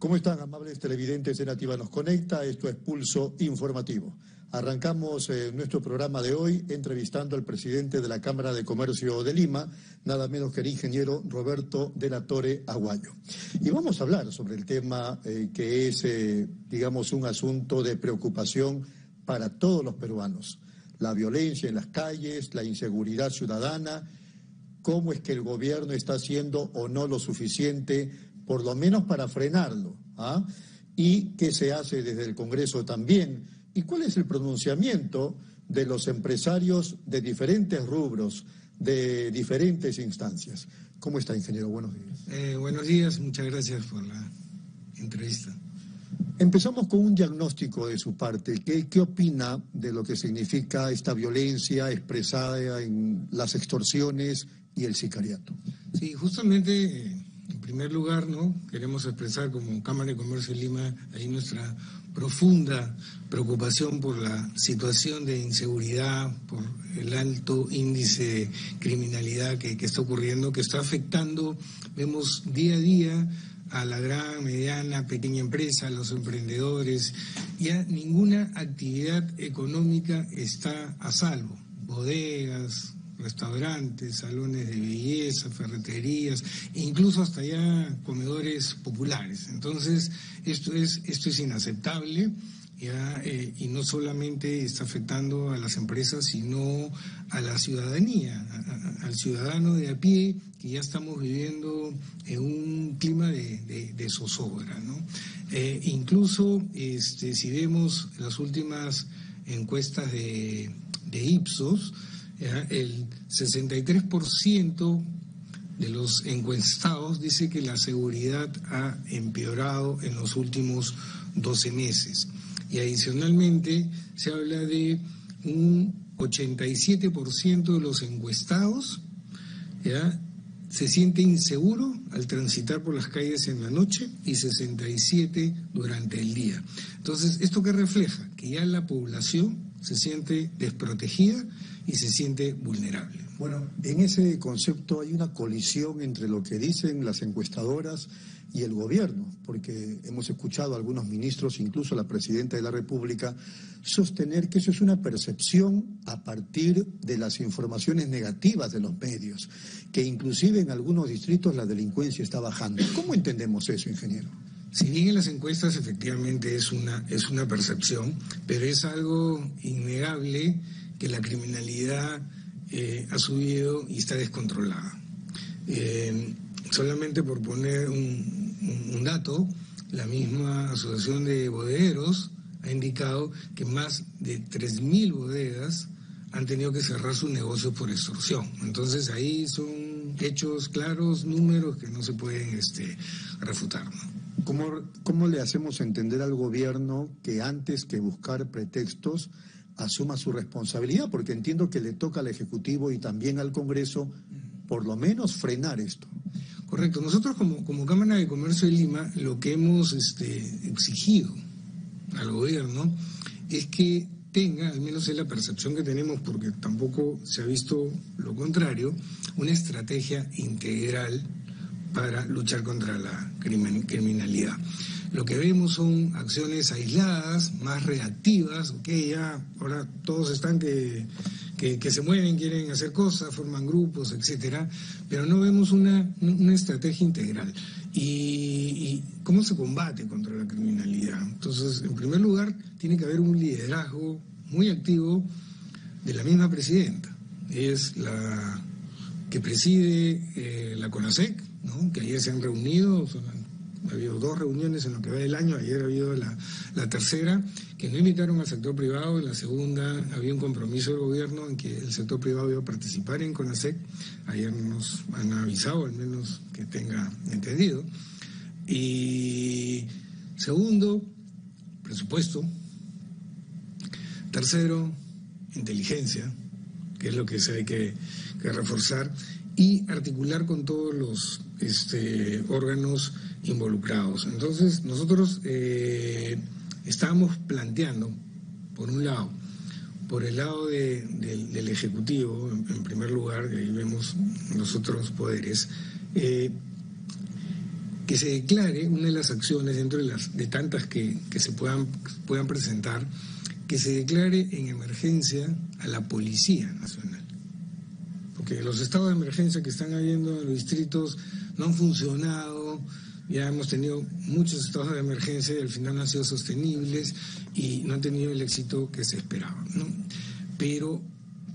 ¿Cómo están, amables televidentes de Nativa Nos Conecta? Esto es Pulso Informativo. Arrancamos nuestro programa de hoy entrevistando al presidente de la Cámara de Comercio de Lima, nada menos que el ingeniero Roberto de la Torre Aguayo. Y vamos a hablar sobre el tema que es, digamos, un asunto de preocupación para todos los peruanos. La violencia en las calles, la inseguridad ciudadana, cómo es que el gobierno está haciendo o no lo suficiente, por lo menos para frenarlo, y qué se hace desde el Congreso también, y cuál es el pronunciamiento de los empresarios de diferentes rubros, de diferentes instancias. ¿Cómo está, ingeniero? Buenos días. Buenos días, muchas gracias por la entrevista. Empezamos con un diagnóstico de su parte. ¿Qué opina de lo que significa esta violencia expresada en las extorsiones y el sicariato? Sí, justamente... En primer lugar, queremos expresar como Cámara de Comercio de Lima ahí nuestra profunda preocupación por la situación de inseguridad, por el alto índice de criminalidad que está ocurriendo, que está afectando, vemos día a día, a la gran, mediana, pequeña empresa, a los emprendedores. Ya ninguna actividad económica está a salvo. Bodegas, restaurantes, salones de belleza, ferreterías, e incluso hasta ya comedores populares. Entonces, esto es inaceptable, y no solamente está afectando a las empresas, sino a la ciudadanía, al ciudadano de a pie, que ya estamos viviendo en un clima de zozobra, incluso, si vemos las últimas encuestas de Ipsos, el 63% de los encuestados dice que la seguridad ha empeorado en los últimos 12 meses. Y adicionalmente se habla de un 87% de los encuestados se siente inseguro al transitar por las calles en la noche y 67% durante el día. Entonces, ¿esto qué refleja? Que ya la población se siente desprotegida y se siente vulnerable. Bueno, en ese concepto hay una colisión entre lo que dicen las encuestadoras y el gobierno, porque hemos escuchado a algunos ministros, incluso a la presidenta de la República, sostener que eso es una percepción a partir de las informaciones negativas de los medios, que inclusive en algunos distritos la delincuencia está bajando. ¿Cómo entendemos eso, ingeniero? Si bien en las encuestas efectivamente es una percepción, pero es algo innegable que la criminalidad ha subido y está descontrolada. Solamente por poner un dato, la misma Asociación de Bodegueros ha indicado que más de 3.000 bodegas han tenido que cerrar sus negocios por extorsión. Entonces ahí son hechos claros, números que no se pueden refutar, ¿Cómo le hacemos entender al gobierno que antes que buscar pretextos asuma su responsabilidad? Porque entiendo que le toca al Ejecutivo y también al Congreso por lo menos frenar esto. Correcto. Nosotros como Cámara de Comercio de Lima lo que hemos exigido al gobierno es que tenga, al menos es la percepción que tenemos, porque tampoco se ha visto lo contrario, una estrategia integral para luchar contra la criminalidad. Lo que vemos son acciones aisladas, más reactivas, ya ahora todos están que se mueven, quieren hacer cosas, forman grupos, etcétera, pero no vemos una estrategia integral. ¿Y cómo se combate contra la criminalidad? Entonces, en primer lugar, tiene que haber un liderazgo muy activo de la misma presidenta. Es la que preside la CONASEC, que ayer se han reunido, ha habido 2 reuniones en lo que va del año, ayer ha habido la tercera, que no invitaron al sector privado, en la segunda había un compromiso del gobierno en que el sector privado iba a participar en CONASEC, ayer nos han avisado, al menos que tenga entendido. Y segundo, presupuesto. Tercero, inteligencia, que es lo que se hay que reforzar, y articular con todos los órganos involucrados. Entonces, nosotros estábamos planteando, por un lado, por el lado del Ejecutivo, en primer lugar, que ahí vemos los otros poderes, que que se declare una de las acciones dentro de tantas que se puedan presentar, que se declare en emergencia a la Policía Nacional. Porque los estados de emergencia que están habiendo en los distritos no han funcionado, ya hemos tenido muchos estados de emergencia y al final no han sido sostenibles y no han tenido el éxito que se esperaba, ¿no? Pero,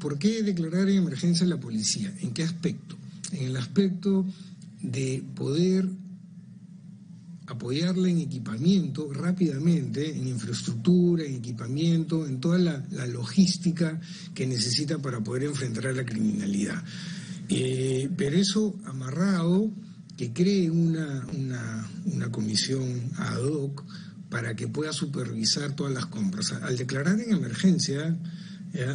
¿por qué declarar en emergencia a la policía? ¿En qué aspecto? En el aspecto de poder apoyarla en equipamiento rápidamente, en infraestructura, en equipamiento, en toda la logística que necesita para poder enfrentar a la criminalidad. Pero eso amarrado, que cree una comisión ad hoc para que pueda supervisar todas las compras. Al declarar en emergencia,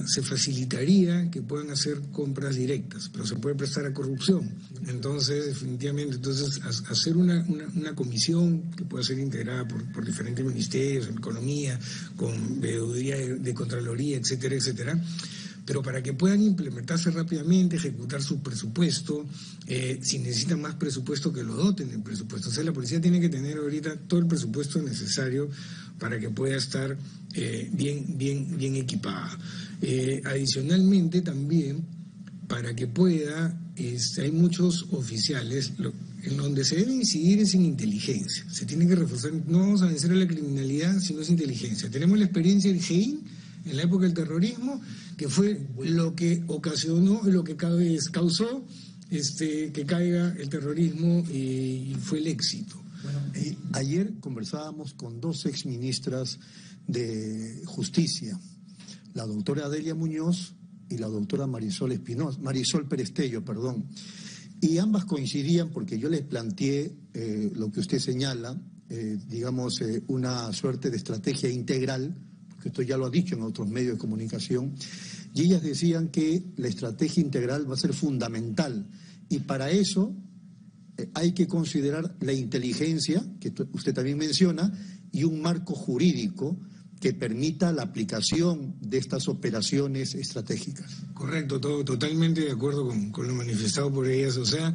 se facilitaría que puedan hacer compras directas, pero se puede prestar a corrupción. Entonces, definitivamente, hacer una comisión que pueda ser integrada por diferentes ministerios, en economía, con veeduría de Contraloría, etcétera, etcétera, pero para que puedan implementarse rápidamente, ejecutar su presupuesto, si necesitan más presupuesto, que lo doten del presupuesto. O sea, la policía tiene que tener ahorita todo el presupuesto necesario para que pueda estar bien equipada. Adicionalmente también, para que pueda, hay muchos oficiales, en donde se debe incidir es en inteligencia. Se tiene que reforzar, no vamos a vencer a la criminalidad si no es inteligencia. Tenemos la experiencia del GEIN en la época del terrorismo, que fue lo que ocasionó, lo que causó que caiga el terrorismo y fue el éxito. Bueno, ayer conversábamos con dos exministras de Justicia, la doctora Adelia Muñoz y la doctora Marisol Perestello, y ambas coincidían porque yo les planteé lo que usted señala, una suerte de estrategia integral, porque esto ya lo ha dicho en otros medios de comunicación, y ellas decían que la estrategia integral va a ser fundamental, y para eso hay que considerar la inteligencia, que usted también menciona, y un marco jurídico que permita la aplicación de estas operaciones estratégicas. Correcto, totalmente de acuerdo con lo manifestado por ellas. O sea,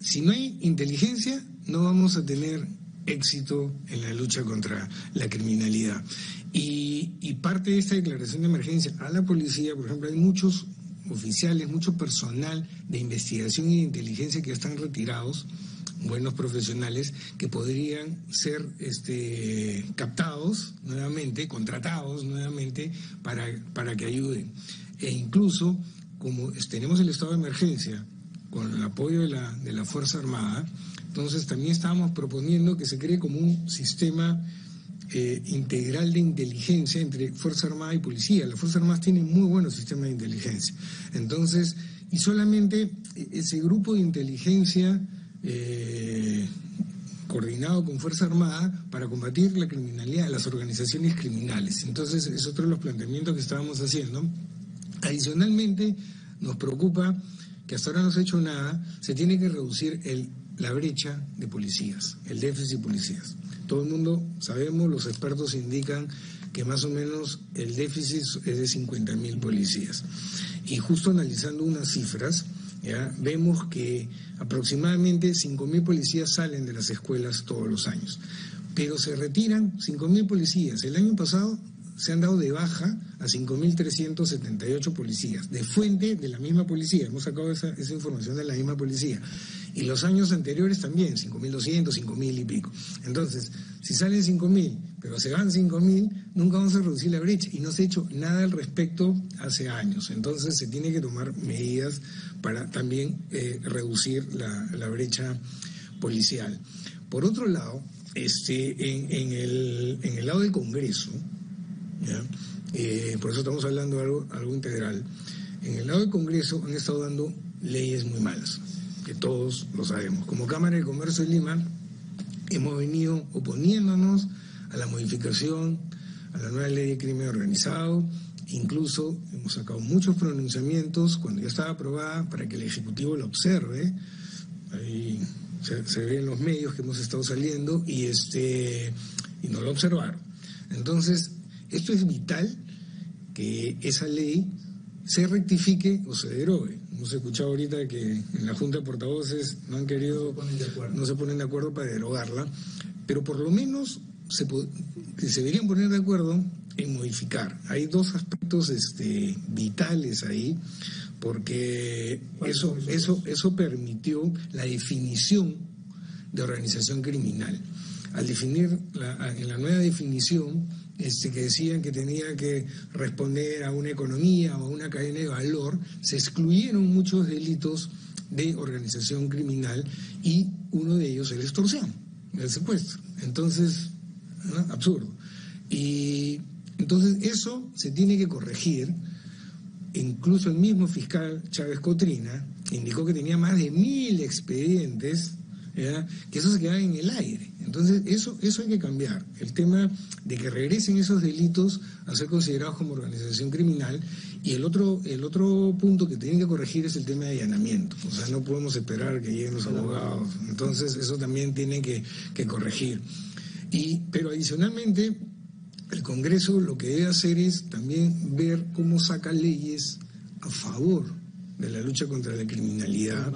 si no hay inteligencia, no vamos a tener éxito en la lucha contra la criminalidad. Y parte de esta declaración de emergencia a la policía, por ejemplo, hay muchos oficiales, mucho personal de investigación y de inteligencia que están retirados, buenos profesionales, que podrían ser captados nuevamente, contratados nuevamente para que ayuden. E incluso, como tenemos el estado de emergencia, con el apoyo de la Fuerza Armada, entonces también estábamos proponiendo que se cree como un sistema integral de inteligencia entre Fuerza Armada y Policía. Las Fuerzas Armadas tienen muy buenos sistemas de inteligencia. Entonces, y solamente ese grupo de inteligencia coordinado con Fuerza Armada para combatir la criminalidad, las organizaciones criminales. Entonces, es otro de los planteamientos que estábamos haciendo. Adicionalmente, nos preocupa que hasta ahora no se ha hecho nada, se tiene que reducir la brecha de policías, el déficit de policías. Todo el mundo sabemos, los expertos indican que más o menos el déficit es de 50.000 policías. Y justo analizando unas cifras, vemos que aproximadamente 5.000 policías salen de las escuelas todos los años, pero se retiran 5.000 policías. El año pasado se han dado de baja a 5.378 policías, de fuente de la misma policía. Hemos sacado esa información de la misma policía. Y los años anteriores también, 5.200, 5.000 y pico. Entonces, si salen 5.000, pero se van 5.000, nunca vamos a reducir la brecha. Y no se ha hecho nada al respecto hace años. Entonces, se tiene que tomar medidas para también reducir la brecha policial. Por otro lado, en el lado del Congreso, por eso estamos hablando de algo integral. En el lado del Congreso han estado dando leyes muy malas, que todos lo sabemos. Como Cámara de Comercio de Lima hemos venido oponiéndonos a la modificación, a la nueva ley de crimen organizado. Incluso hemos sacado muchos pronunciamientos cuando ya estaba aprobada para que el Ejecutivo lo observe. Ahí se ve en los medios que hemos estado saliendo y no lo observaron. Entonces, esto es vital, que esa ley se rectifique o se derogue. Hemos escuchado ahorita que en la Junta de Portavoces no se ponen de acuerdo para derogarla, pero por lo menos que se deberían poner de acuerdo en modificar. Hay dos aspectos vitales ahí, porque eso permitió la definición de organización criminal. Al definir en la nueva definición, que decían que tenía que responder a una economía o a una cadena de valor, se excluyeron muchos delitos de organización criminal y uno de ellos es la extorsión, el secuestro. Entonces, ¿no? Absurdo. Y entonces eso se tiene que corregir. Incluso el mismo fiscal Chávez Cotrina indicó que tenía más de 1000 expedientes, ¿ya?, que eso se quedaba en el aire. Entonces eso hay que cambiar. El tema de que regresen esos delitos a ser considerados como organización criminal. Y el otro punto que tienen que corregir es el tema de allanamiento. O sea, no podemos esperar que lleguen los abogados. Entonces eso también tiene que corregir. Pero adicionalmente, el Congreso lo que debe hacer es también ver cómo saca leyes a favor de la lucha contra la criminalidad.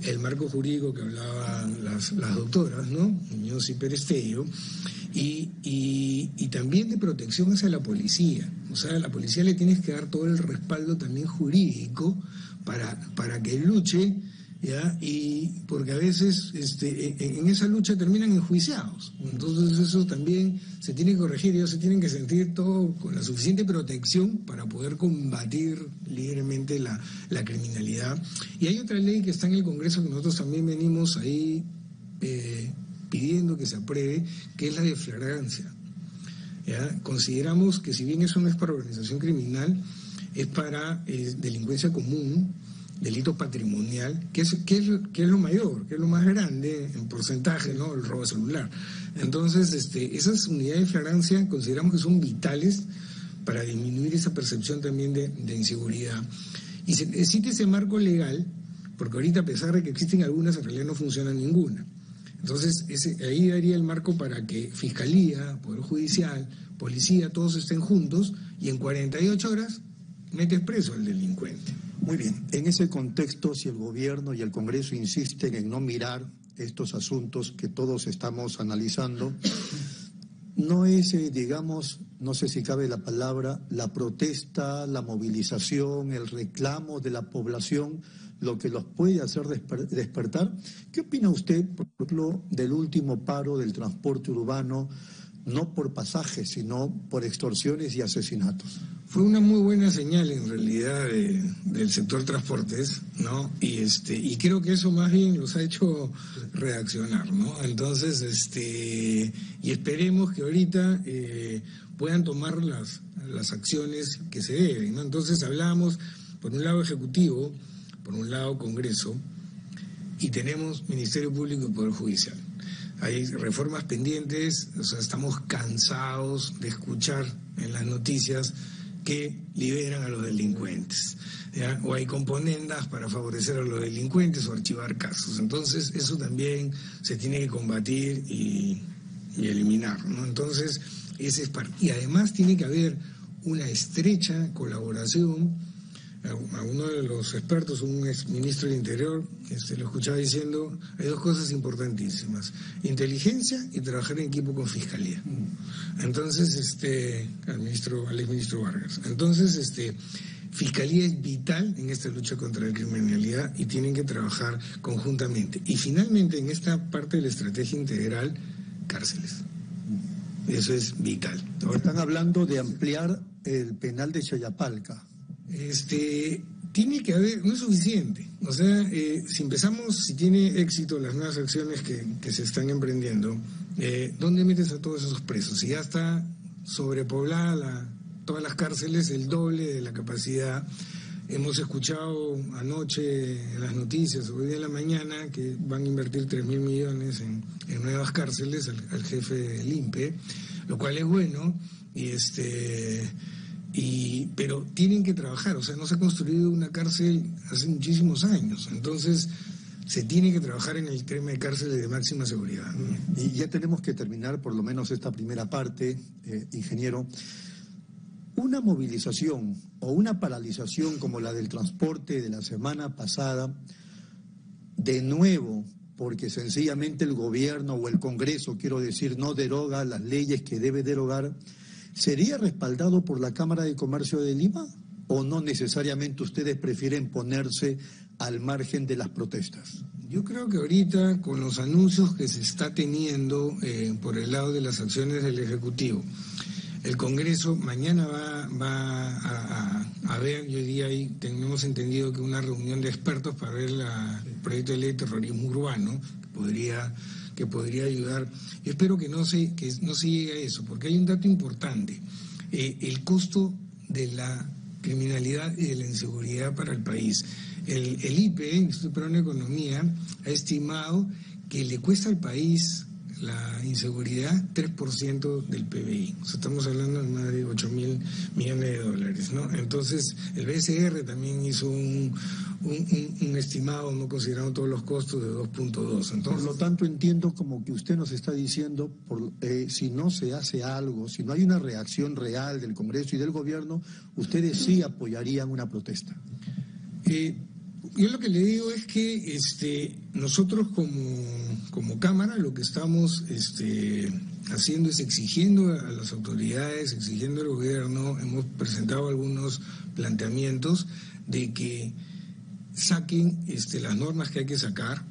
El marco jurídico que hablaban las doctoras, ¿no? Muñoz y Perestello, y también de protección hacia la policía. O sea, a la policía le tienes que dar todo el respaldo también jurídico para que luche, ¿ya? Y porque a veces en esa lucha terminan enjuiciados. Entonces eso también se tiene que corregir. Ellos se tienen que sentir todo con la suficiente protección para poder combatir libremente la criminalidad. Y hay otra ley que está en el Congreso que nosotros también venimos ahí pidiendo que se apruebe, que es la de flagrancia, ¿ya? Consideramos que si bien eso no es para organización criminal, es para delincuencia común, delito patrimonial, que es lo mayor, que es lo más grande en porcentaje, ¿no? El robo celular. Entonces, esas unidades de flagrancia consideramos que son vitales para disminuir esa percepción también de inseguridad. Y se necesita ese marco legal, porque ahorita, a pesar de que existen algunas, en realidad no funciona ninguna. Entonces, ahí daría el marco para que Fiscalía, Poder Judicial, Policía, todos estén juntos y en 48 horas metes preso al delincuente. Muy bien. En ese contexto, si el gobierno y el Congreso insisten en no mirar estos asuntos que todos estamos analizando, no es, digamos, no sé si cabe la palabra, la protesta, la movilización, el reclamo de la población, lo que los puede hacer despertar. ¿Qué opina usted, por ejemplo, del último paro del transporte urbano, no por pasajes, sino por extorsiones y asesinatos? Fue una muy buena señal en realidad del sector transportes, ¿no? Y creo que eso más bien los ha hecho reaccionar, ¿no? Entonces, y esperemos que ahorita puedan tomar las acciones que se deben, ¿no? Entonces hablamos, por un lado Ejecutivo, por un lado Congreso, y tenemos Ministerio Público y Poder Judicial. Hay reformas pendientes, o sea, estamos cansados de escuchar en las noticias que liberan a los delincuentes, ¿ya? O hay componendas para favorecer a los delincuentes o archivar casos. Entonces eso también se tiene que combatir y eliminar, ¿no? Entonces ese es y además tiene que haber una estrecha colaboración. A uno de los expertos, un ex ministro del Interior, lo escuchaba diciendo, hay dos cosas importantísimas: inteligencia y trabajar en equipo con Fiscalía. Entonces, al exministro Vargas. Entonces, Fiscalía es vital en esta lucha contra la criminalidad y tienen que trabajar conjuntamente. Y finalmente, en esta parte de la estrategia integral, cárceles. Eso es vital. Ahora están hablando de ampliar el penal de Chayapalca. Tiene que haber, no es suficiente. O sea, si tiene éxito las nuevas acciones que se están emprendiendo, ¿dónde metes a todos esos presos? Si ya está sobrepoblada todas las cárceles, el doble de la capacidad. Hemos escuchado anoche en las noticias, hoy día en la mañana, que van a invertir 3.000 millones en nuevas cárceles al jefe del INPE, lo cual es bueno, pero tienen que trabajar. O sea, no se ha construido una cárcel hace muchísimos años, entonces se tiene que trabajar en el tema de cárceles de máxima seguridad, ¿no? Y ya tenemos que terminar por lo menos esta primera parte, ingeniero. Una movilización o una paralización como la del transporte de la semana pasada, de nuevo, porque sencillamente el gobierno o el Congreso, quiero decir, no deroga las leyes que debe derogar, ¿sería respaldado por la Cámara de Comercio de Lima? ¿O no necesariamente ustedes prefieren ponerse al margen de las protestas? Yo creo que ahorita, con los anuncios que se está teniendo por el lado de las acciones del Ejecutivo, el Congreso mañana va a ver, y hoy día ahí tenemos entendido que una reunión de expertos para ver el proyecto de ley de terrorismo urbano, que podría ayudar. Yo espero que no se llegue a eso, porque hay un dato importante, el costo de la criminalidad y de la inseguridad para el país. El IPE, Instituto Peruano de Economía, ha estimado que le cuesta al país la inseguridad 3% del PBI. O sea, estamos hablando de más de 8.000 millones de dólares, ¿no? Entonces, el BCR también hizo un estimado, no considerando todos los costos, de 2.2. Entonces, por lo tanto, entiendo como que usted nos está diciendo, si no se hace algo, si no hay una reacción real del Congreso y del Gobierno, ustedes sí apoyarían una protesta. Yo lo que le digo es que nosotros como Cámara lo que estamos haciendo es exigiendo a las autoridades, exigiendo al gobierno, hemos presentado algunos planteamientos de que saquen las normas que hay que sacar,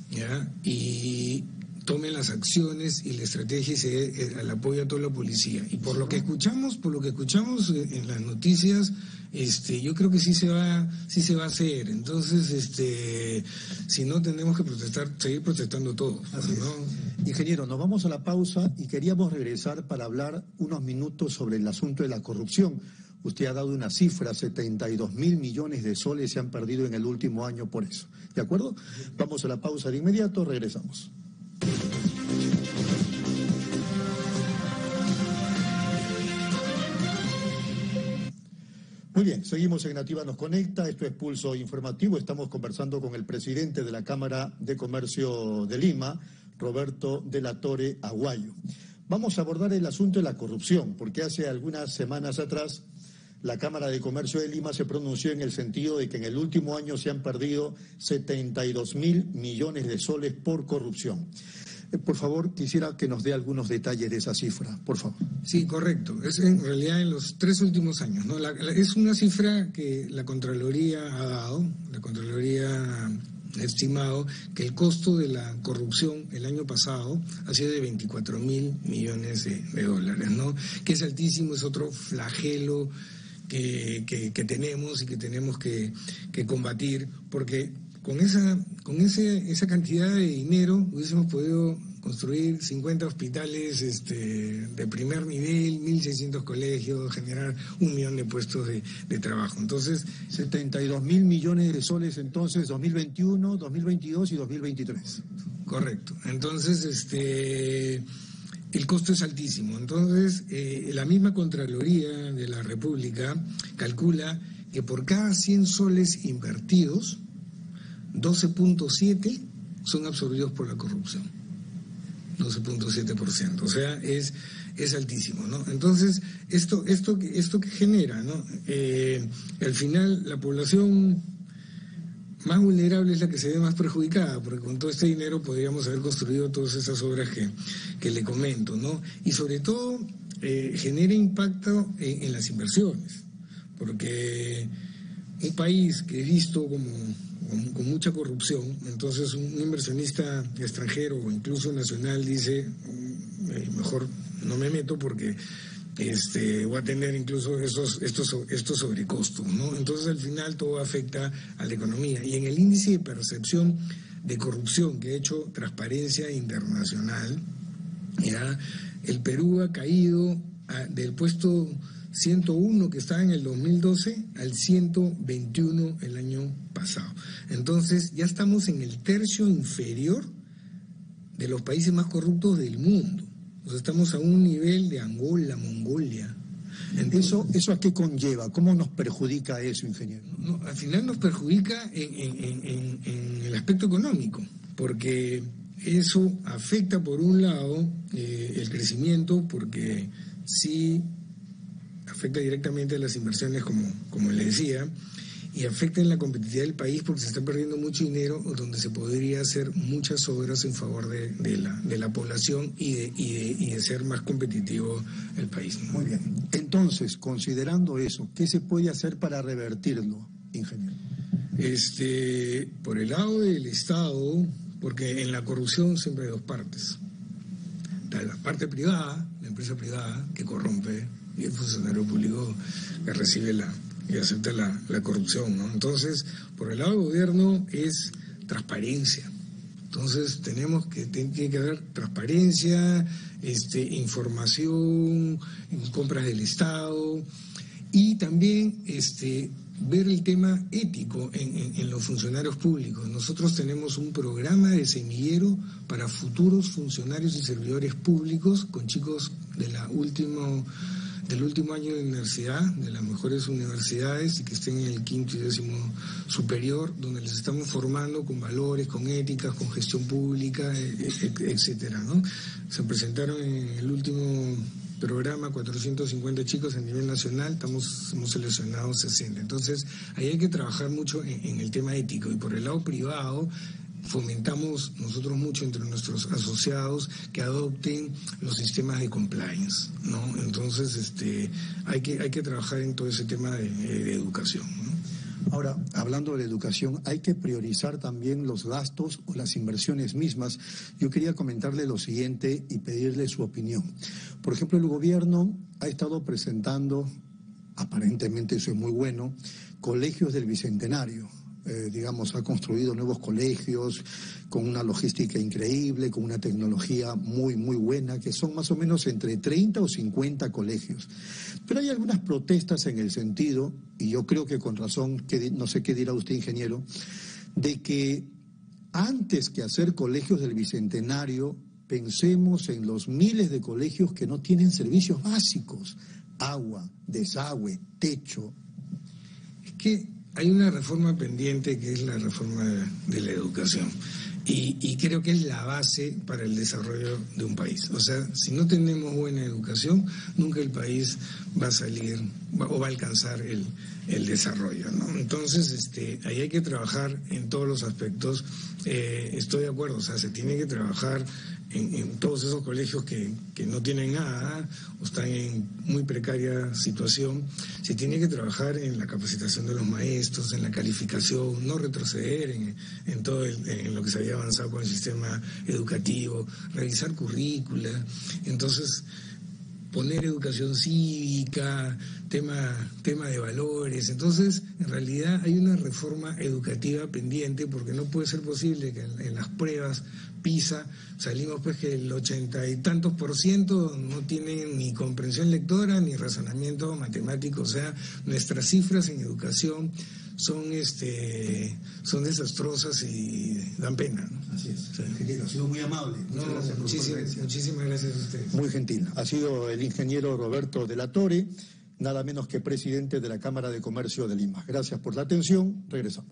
¿ya? Y tomen las acciones y la estrategia y se dé el apoyo a toda la policía. Y por lo que escuchamos en las noticias, yo creo que sí se va a hacer. Entonces, si no, tenemos que seguir protestando todos, ¿no? Ingeniero, nos vamos a la pausa y queríamos regresar para hablar unos minutos sobre el asunto de la corrupción. Usted ha dado una cifra, 72.000 millones de soles se han perdido en el último año por eso. ¿De acuerdo? Vamos a la pausa de inmediato, regresamos. Muy bien, seguimos en Nativa Nos Conecta, esto es Pulso Informativo, estamos conversando con el presidente de la Cámara de Comercio de Lima, Roberto de la Torre Aguayo. Vamos a abordar el asunto de la corrupción, porque hace algunas semanas atrás la Cámara de Comercio de Lima se pronunció en el sentido de que en el último año se han perdido 72.000 millones de soles por corrupción. Por favor, quisiera que nos dé algunos detalles de esa cifra, por favor. Sí, correcto. Es en realidad en los 3 últimos años, ¿no? Es una cifra que la Contraloría ha dado, la Contraloría ha estimado que el costo de la corrupción el año pasado ha sido de 24.000 millones de dólares, ¿no? Que es altísimo, es otro flagelo que tenemos y que tenemos que combatir, porque con esa cantidad de dinero hubiésemos podido construir 50 hospitales de primer nivel, 1.600 colegios, generar 1 millón de puestos de trabajo. Entonces, 72.000 millones de soles entonces 2021, 2022 y 2023. Correcto. Entonces, el costo es altísimo. Entonces, la misma Contraloría de la República calcula que por cada 100 soles invertidos, 12.7 son absorbidos por la corrupción, 12.7%, o sea, es altísimo, ¿no? Entonces, esto que genera, ¿no? Al final, la población más vulnerable es la que se ve más perjudicada, porque con todo este dinero podríamos haber construido todas esas obras que le comento, ¿no? Y sobre todo, genera impacto en las inversiones, porque un país que es visto con mucha corrupción, entonces un inversionista extranjero o incluso nacional dice, mejor no me meto porque voy a tener incluso estos sobrecostos, ¿no? Entonces al final todo afecta a la economía. Y en el índice de percepción de corrupción que ha hecho Transparencia Internacional, ya el Perú ha caído del puesto 101 que estaba en el 2012 al 121 el año pasado. Entonces ya estamos en el tercio inferior de los países más corruptos del mundo. O sea, estamos a un nivel de Angola, Mongolia. Entonces, ¿Eso a qué conlleva? ¿Cómo nos perjudica eso, ingeniero? No, al final nos perjudica en el aspecto económico, porque eso afecta por un lado el crecimiento, porque sí afecta directamente a las inversiones, como le decía, y afecta en la competitividad del país porque se está perdiendo mucho dinero donde se podría hacer muchas obras en favor de la población y de ser más competitivo el país, ¿no? Muy bien. Entonces, considerando eso, ¿qué se puede hacer para revertirlo, ingeniero? Por el lado del Estado, porque en la corrupción siempre hay dos partes. La parte privada, la empresa privada que corrompe, y el funcionario público que recibe y acepta la corrupción, ¿no? Entonces, por el lado del gobierno es transparencia. Entonces, tiene que haber transparencia, información, compras del Estado, y también ver el tema ético en los funcionarios públicos. Nosotros tenemos un programa de semillero para futuros funcionarios y servidores públicos con chicos del último año de universidad, de las mejores universidades y que estén en el 5º y 10º superior, donde les estamos formando con valores, con éticas, con gestión pública, etcétera, ¿no? Se presentaron en el último programa 450 chicos a nivel nacional, hemos seleccionado 60. Entonces, ahí hay que trabajar mucho en el tema ético. Y por el lado privado, fomentamos nosotros mucho entre nuestros asociados que adopten los sistemas de compliance, ¿no? Entonces, hay que trabajar en todo ese tema de educación, ¿no? Ahora, hablando de la educación, hay que priorizar también los gastos o las inversiones mismas. Yo quería comentarle lo siguiente y pedirle su opinión. Por ejemplo, el gobierno ha estado presentando, aparentemente eso es muy bueno, colegios del Bicentenario. Ha construido nuevos colegios con una logística increíble, con una tecnología muy, muy buena, que son más o menos entre 30 o 50 colegios. Pero hay algunas protestas en el sentido, y yo creo que con razón, que no sé qué dirá usted, ingeniero, de que antes que hacer colegios del Bicentenario, pensemos en los miles de colegios que no tienen servicios básicos, agua, desagüe, techo. Es que hay una reforma pendiente que es la reforma de la educación y creo que es la base para el desarrollo de un país. O sea, si no tenemos buena educación, nunca el país va a salir o va a alcanzar el desarrollo, ¿no? Entonces, ahí hay que trabajar en todos los aspectos. Estoy de acuerdo, o sea, se tiene que trabajar en todos esos colegios que no tienen nada o están en muy precaria situación. Se tiene que trabajar en la capacitación de los maestros, en la calificación, no retroceder en todo en lo que se había avanzado con el sistema educativo, revisar currícula. Entonces, poner educación cívica, tema de valores. Entonces, en realidad hay una reforma educativa pendiente porque no puede ser posible que en las pruebas PISA salimos pues que el 80 y tantos % no tienen ni comprensión lectora ni razonamiento matemático. O sea, nuestras cifras en educación son desastrosas y dan pena, ¿no? Así es. Sí. Ingeniero, ha sido muy amable. Muchísimas gracias a ustedes. Muy gentil. Ha sido el ingeniero Roberto de la Torre, nada menos que presidente de la Cámara de Comercio de Lima. Gracias por la atención. Regresamos.